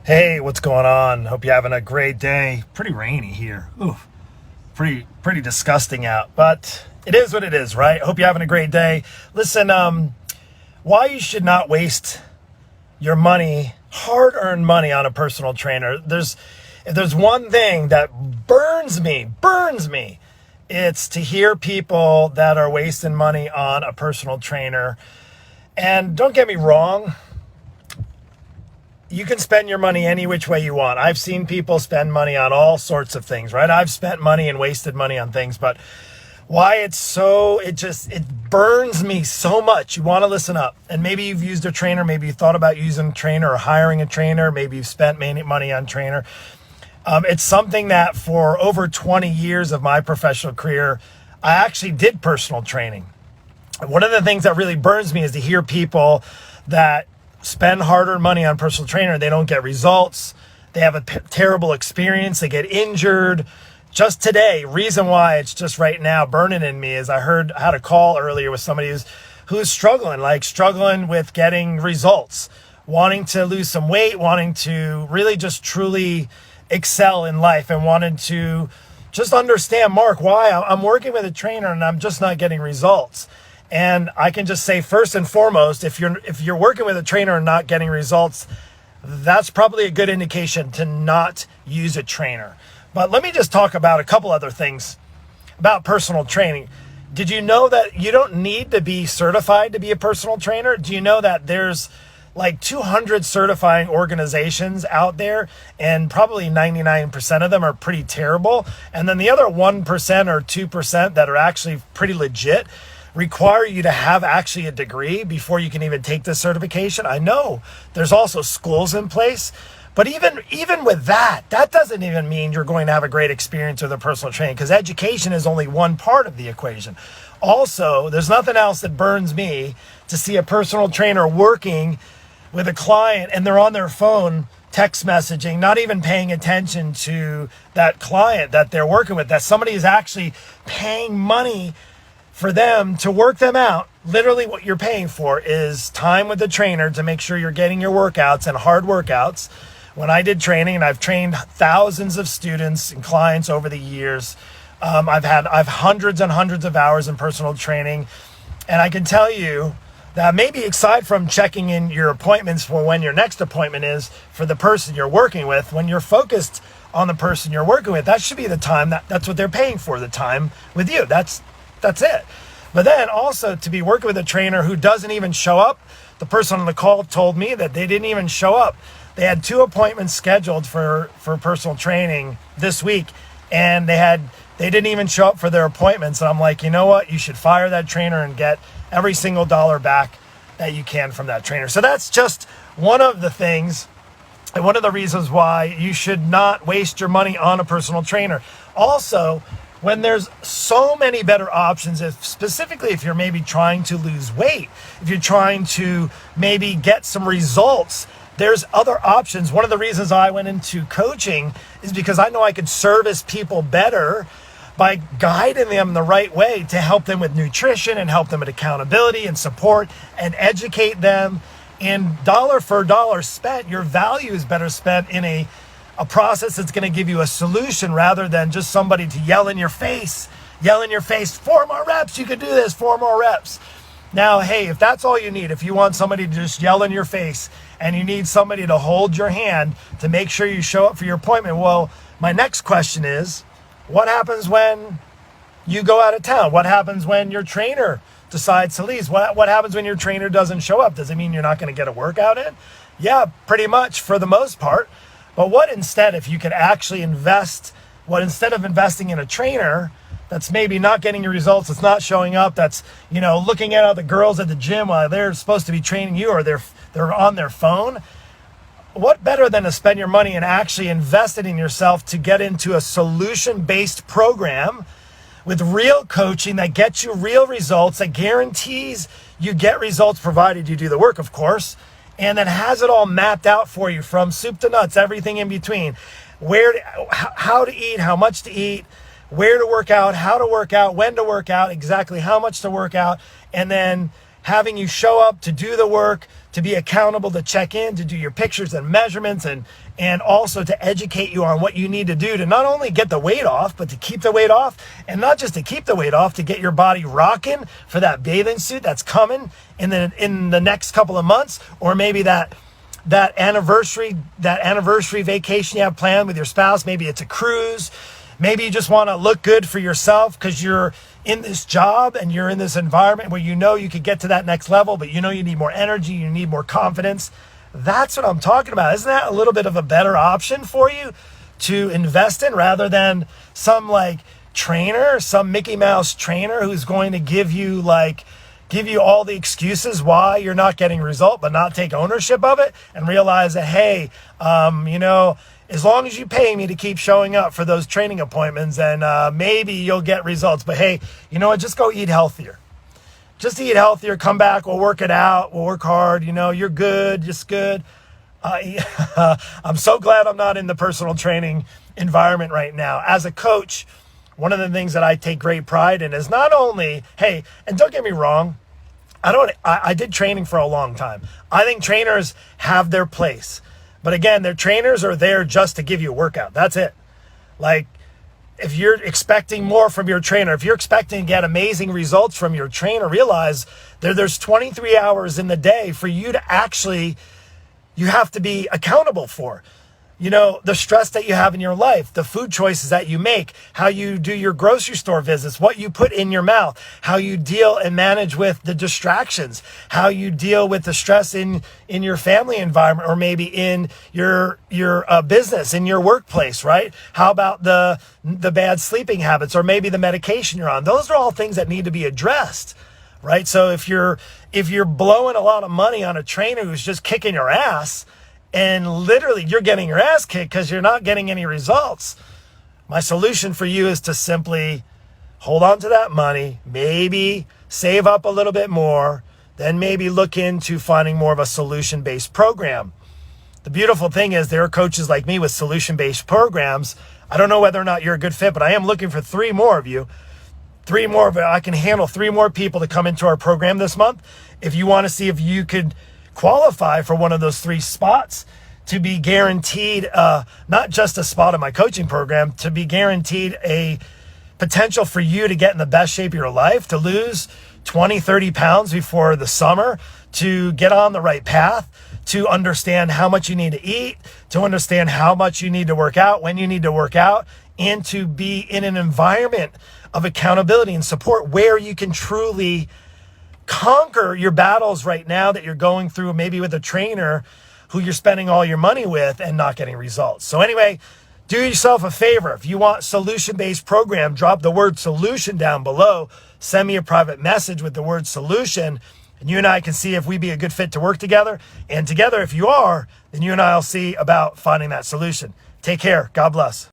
Hey, what's going on? Hope you're having a great day. Pretty rainy here. Ooh, pretty disgusting out, but it is what it is, right? Hope you're having a great day. Listen, why you should not waste your money, hard-earned money on a personal trainer. If there's one thing that burns me, it's to hear people that are wasting money on a personal trainer. And don't get me wrong, you can spend your money any which way you want. I've seen people spend money on all sorts of things, right? I've spent money and wasted money on things, but why it burns me so much. You want to listen up. And maybe you've used a trainer, maybe you thought about using a trainer or hiring a trainer, maybe you've spent money on trainer. It's something that for over 20 years of my professional career, I actually did personal training. One of the things that really burns me is to hear people that spend hard-earned money on personal trainer. They don't get results. They have a terrible experience. They get injured. Just today, reason why it's just right now burning in me is I had a call earlier with somebody who's struggling with getting results, wanting to lose some weight, wanting to really just truly excel in life, and wanted to just understand, Mark, why I'm working with a trainer and I'm just not getting results. And I can just say, first and foremost, if you're working with a trainer and not getting results, that's probably a good indication to not use a trainer. But let me just talk about a couple other things about personal training. Did you know that you don't need to be certified to be a personal trainer? Do you know that there's like 200 certifying organizations out there, and probably 99% of them are pretty terrible. And then the other 1% or 2% that are actually pretty legit require you to have actually a degree before you can even take the certification. I know there's also schools in place, but even with that doesn't even mean you're going to have a great experience with a personal trainer, because education is only one part of the equation. Also, there's nothing else that burns me to see a personal trainer working with a client and they're on their phone text messaging, not even paying attention to that client that they're working with, that somebody is actually paying money for them to work them out. Literally what you're paying for is time with the trainer to make sure you're getting your workouts and hard workouts. When I did training, and I've trained thousands of students and clients over the years, I've hundreds and hundreds of hours in personal training. And I can tell you that maybe aside from checking in your appointments for when your next appointment is for the person you're working with, when you're focused on the person you're working with, that should be the time that's what they're paying for, the time with you. That's it. But then also to be working with a trainer who doesn't even show up. The person on the call told me that they didn't even show up. They had 2 appointments scheduled for personal training this week, and they didn't even show up for their appointments. And I'm like, you know what? You should fire that trainer and get every single dollar back that you can from that trainer. So that's just one of the things and one of the reasons why you should not waste your money on a personal trainer. Also, when there's so many better options, specifically if you're maybe trying to lose weight, if you're trying to maybe get some results, there's other options. One of the reasons I went into coaching is because I know I could service people better by guiding them the right way to help them with nutrition and help them with accountability and support and educate them. And dollar for dollar spent, your value is better spent in a process that's going to give you a solution rather than just somebody to yell in your face, 4 more reps, you can do this, 4 more reps. Now, hey, if that's all you need, if you want somebody to just yell in your face and you need somebody to hold your hand to make sure you show up for your appointment, well, my next question is, what happens when you go out of town? What happens when your trainer decides to leave? What happens when your trainer doesn't show up? Does it mean you're not going to get a workout in? Yeah, pretty much for the most part. But what instead, if you could actually instead of investing in a trainer that's maybe not getting your results, that's not showing up, that's, looking at other girls at the gym while they're supposed to be training you, or they're on their phone, what better than to spend your money and actually invest it in yourself to get into a solution-based program with real coaching that gets you real results, that guarantees you get results provided you do the work, of course, and that has it all mapped out for you from soup to nuts, everything in between, how to eat, how much to eat, where to work out, how to work out, when to work out, exactly how much to work out, and then having you show up to do the work, to be accountable, to check in, to do your pictures and measurements, and also to educate you on what you need to do to not only get the weight off, but to keep the weight off, and not just to keep the weight off, to get your body rocking for that bathing suit that's coming in the next couple of months, or maybe that anniversary vacation you have planned with your spouse. Maybe it's a cruise. Maybe you just want to look good for yourself because you're in this job and you're in this environment where you know you could get to that next level, but you know you need more energy, you need more confidence. That's what I'm talking about. Isn't that a little bit of a better option for you to invest in, rather than some like trainer, some Mickey Mouse trainer who's going to give you all the excuses why you're not getting result, but not take ownership of it and realize that, hey, as long as you pay me to keep showing up for those training appointments, then maybe you'll get results. But hey, you know what? Just go eat healthier. Just eat healthier. Come back. We'll work it out. We'll work hard. You're good. Just good. I'm so glad I'm not in the personal training environment right now. As a coach, one of the things that I take great pride in is not only, hey, and don't get me wrong, I did training for a long time. I think trainers have their place. But again, their trainers are there just to give you a workout. That's it. Like, if you're expecting more from your trainer, if you're expecting to get amazing results from your trainer, realize there's 23 hours in the day for you to actually, you have to be accountable for. The stress that you have in your life, the food choices that you make, how you do your grocery store visits, what you put in your mouth, how you deal and manage with the distractions, how you deal with the stress in your family environment, or maybe in your business, in your workplace, right? How about the bad sleeping habits, or maybe the medication you're on? Those are all things that need to be addressed, right? So if you're blowing a lot of money on a trainer who's just kicking your ass, and literally you're getting your ass kicked because you're not getting any results, my solution for you is to simply hold on to that money, maybe save up a little bit more, then maybe look into finding more of a solution-based program. The beautiful thing is there are coaches like me with solution-based programs. I don't know whether or not you're a good fit, but I am looking for 3 more of you. 3 more of it. I can handle 3 more people to come into our program this month. If you want to see if you could qualify for one of those 3 spots to be guaranteed, not just a spot in my coaching program, to be guaranteed a potential for you to get in the best shape of your life, to lose 20, 30 pounds before the summer, to get on the right path, to understand how much you need to eat, to understand how much you need to work out, when you need to work out, and to be in an environment of accountability and support where you can truly conquer your battles right now that you're going through, maybe with a trainer who you're spending all your money with and not getting results. So anyway, do yourself a favor. If you want solution-based program, drop the word solution down below. Send me a private message with the word solution, and you and I can see if we'd be a good fit to work together. And together, if you are, then you and I will see about finding that solution. Take care. God bless.